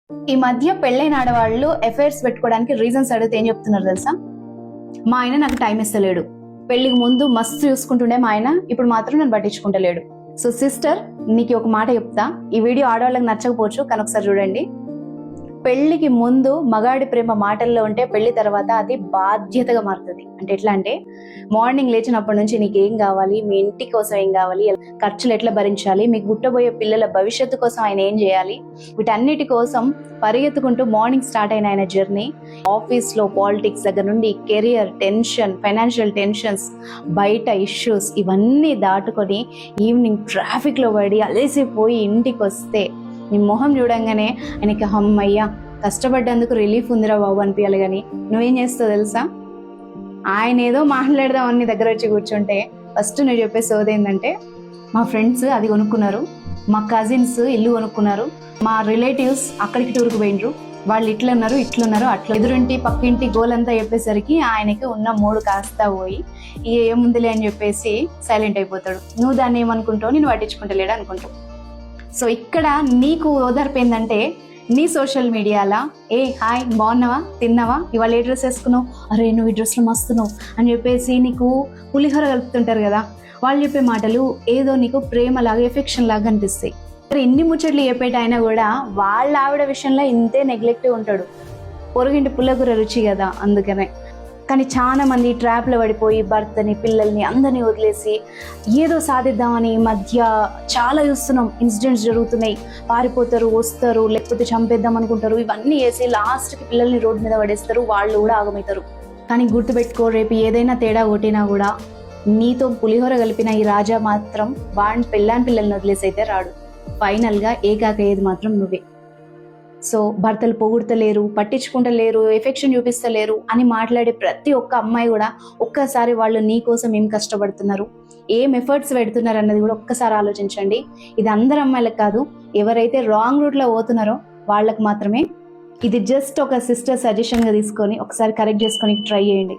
ఈ మధ్య పెళ్ళైన ఆడవాళ్ళు అఫైర్స్ పెట్టుకోవడానికి రీజన్స్ అడిగితే ఏం చెప్తున్నారు తెలుసా? మా ఆయన నాకు టైం ఇస్తలేడు, పెళ్లికి ముందు మస్తు చూసుకుంటుండే మా ఆయన, ఇప్పుడు మాత్రం నన్ను పట్టించుకుంటలేడు. సో సిస్టర్, నీకు ఒక మాట చెప్తా, ఈ వీడియో ఆడవాళ్ళకి నచ్చకపోవచ్చు కానీ ఒకసారి చూడండి. పెళ్లికి ముందు మగాడి ప్రేమ మాటల్లో ఉంటే పెళ్లి తర్వాత అది బాధ్యతగా మారుతుంది. అంటే ఎట్లా అంటే, మార్నింగ్ లేచినప్పటి నుంచి నీకు ఏం కావాలి, మీ ఇంటి కోసం ఏం కావాలి, ఖర్చులు ఎట్లా భరించాలి, మీకు పుట్టబోయే పిల్లల భవిష్యత్తు కోసం ఆయన ఏం చేయాలి, వీటన్నిటి కోసం పరిగెత్తుకుంటూ మార్నింగ్ స్టార్ట్ అయిన ఆయన జర్నీ, ఆఫీస్ లో పాలిటిక్స్ దగ్గర నుండి కెరియర్ టెన్షన్, ఫైనాన్షియల్ టెన్షన్స్, బయట ఇష్యూస్, ఇవన్నీ దాటుకొని ఈవినింగ్ ట్రాఫిక్ లో పడి అలసిపోయి ఇంటికి వస్తే నీ మొహం చూడంగానే ఆయనకి అమ్మయ్యా కష్టపడ్డందుకు రిలీఫ్ ఉందిరా బాబు అనిపించాలి. కానీ నువ్వేం చేస్తావు తెలుసా? ఆయన ఏదో మాట్లాడదామని నీ దగ్గర వచ్చి కూర్చుంటే ఫస్ట్ నువ్వు చెప్పే సోది ఏంటంటే, మా ఫ్రెండ్స్ అది కొనుక్కున్నారు, మా కజిన్స్ ఇల్లు కొనుక్కున్నారు, మా రిలేటివ్స్ అక్కడికి టూర్కి పోయినరు, వాళ్ళు ఇట్లున్నారు ఇట్లున్నారు అట్లా ఎదురింటి పక్కింటి గోలంతా చెప్పేసరికి ఆయనకి ఉన్న మూడు కాస్తా పోయి ఏముందిలే అని చెప్పేసి సైలెంట్ అయిపోతాడు. నువ్వు దాన్ని ఏమనుకుంటావు, నేను పట్టించుకుంటలేడు అనుకుంటావు. సో ఇక్కడ నీకు ఓదార్పు ఏంటంటే, నీ సోషల్ మీడియాలో ఏ హాయ్ బాగున్నావా, తిన్నావా, ఇవాళ ఏ డ్రెస్ వేసుకున్నావు, అరే నువ్వు ఈ డ్రెస్లో మస్తున్నావు అని చెప్పేసి నీకు పులిహోర కలుపుతుంటారు కదా, వాళ్ళు చెప్పే మాటలు ఏదో నీకు ప్రేమలాగా ఎఫెక్షన్ లాగా అనిపిస్తాయి. ఎన్ని ముచ్చట్లు చెప్పేట అయినా కూడా వాళ్ళ ఆవిడ విషయంలో ఇంతే నెగ్లెక్టివ్ ఉంటాడు. పొరుగింటి పుల్లకూర రుచి కదా అందుకనే. కానీ చాలా మంది ట్రాప్లో పడిపోయి భర్తని పిల్లల్ని అందరినీ వదిలేసి ఏదో సాధిద్దామని ఈ మధ్య చాలా చూస్తున్నాం. ఇన్సిడెంట్స్ జరుగుతున్నాయి, పారిపోతారు, వస్తారు, లేకపోతే చంపేద్దాం అనుకుంటారు, ఇవన్నీ వేసి లాస్ట్కి పిల్లల్ని రోడ్డు మీద పడేస్తారు, వాళ్ళు కూడా ఆగమవుతారు. కానీ గుర్తుపెట్టుకో, రేపు ఏదైనా తేడా కొట్టినా కూడా నీతో పులిహోర కలిపిన ఈ రాజా మాత్రం వాడిని పిల్లల్ని వదిలేసి అయితే రాడు. ఫైనల్గా ఏకాకయ్యేది మాత్రం నువ్వే. సో భర్తలు పొగుడతలేరు, పట్టించుకుంటలేరు, ఎఫెక్షన్ చూపిస్తలేరు అని మాట్లాడే ప్రతి ఒక్క అమ్మాయి కూడా ఒక్కసారి వాళ్ళు నీ కోసం ఏం కష్టపడుతున్నారు, ఏం ఎఫర్ట్స్ పెడుతున్నారు అన్నది కూడా ఒక్కసారి ఆలోచించండి. ఇది అందరు అమ్మాయిలకు కాదు, ఎవరైతే రాంగ్ రూట్లో పోతున్నారో వాళ్ళకి మాత్రమే. ఇది జస్ట్ ఒక సిస్టర్ సజెషన్గా తీసుకొని ఒకసారి కరెక్ట్ చేసుకొని ట్రై చేయండి.